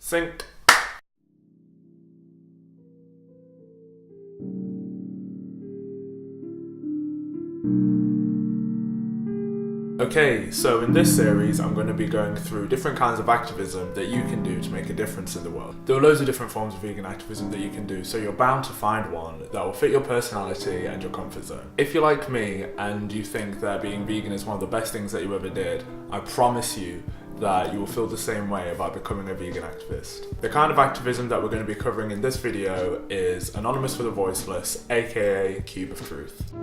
Sync. Okay, so in this series I'm going to be going through different kinds of activism that you can do to make a difference in the world. There are loads of different forms of vegan activism that you can do, so you're bound to find one that will fit your personality and your comfort zone. If you're like me and you think that being vegan is one of the best things that you ever did, I promise you that you will feel the same way about becoming a vegan activist. The kind of activism that we're going to be covering in this video is Anonymous for the Voiceless, aka Cube of Truth.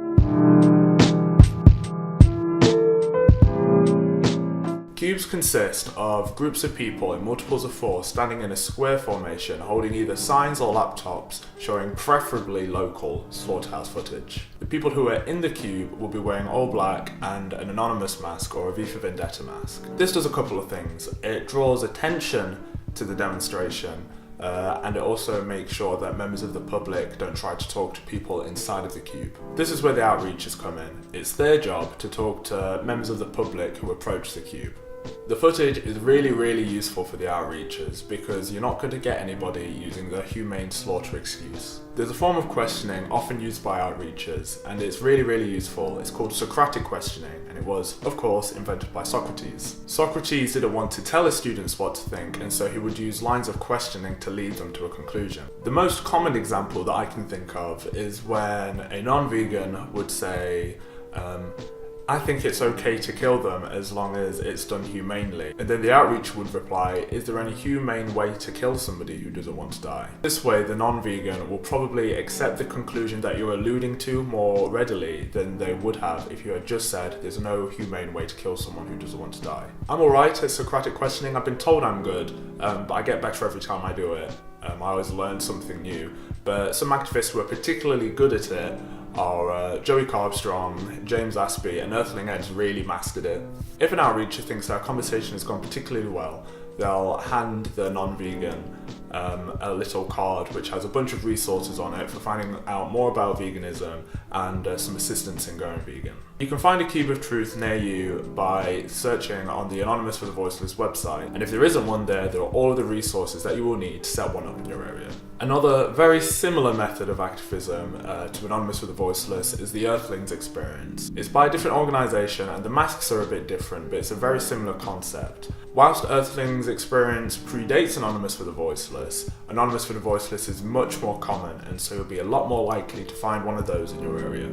Cubes consist of groups of people in multiples of 4 standing in a square formation holding either signs or laptops showing preferably local slaughterhouse footage. The people who are in the cube will be wearing all black and an anonymous mask or a V for Vendetta mask. This does a couple of things. It draws attention to the demonstration and it also makes sure that members of the public don't try to talk to people inside of the cube. This is where the outreachers come in. It's their job to talk to members of the public who approach the cube. The footage is really useful for the outreachers because you're not going to get anybody using the humane slaughter excuse. There's a form of questioning often used by outreachers and it's really useful. It's called Socratic questioning and it was, of course, invented by Socrates. Socrates didn't want to tell his students what to think and so he would use lines of questioning to lead them to a conclusion. The most common example that I can think of is when a non-vegan would say, I think it's okay to kill them as long as it's done humanely. And then the outreach would reply, is there any humane way to kill somebody who doesn't want to die? This way the non-vegan will probably accept the conclusion that you're alluding to more readily than they would have if you had just said there's no humane way to kill someone who doesn't want to die. I'm alright at Socratic questioning. I've been told I'm good, but I get better every time I do it. I always learn something new. But some activists who are particularly good at it are Joey Carbstrong, James Aspie, and Earthlings Experience really mastered it. If an outreacher thinks that a conversation has gone particularly well, they'll hand the non-vegan a little card which has a bunch of resources on it for finding out more about veganism and some assistance in going vegan. You can find a Cube of Truth near you by searching on the Anonymous for the Voiceless website, and if there isn't one there are all of the resources that you will need to set one up in your area. Another very similar method of activism to Anonymous for the Voiceless is the Earthlings Experience. It's by a different organisation and the masks are a bit different, but it's a very similar concept. Whilst Earthlings Experience predates Anonymous for the Voiceless, Anonymous for the Voiceless is much more common and so you'll be a lot more likely to find one of those in your area.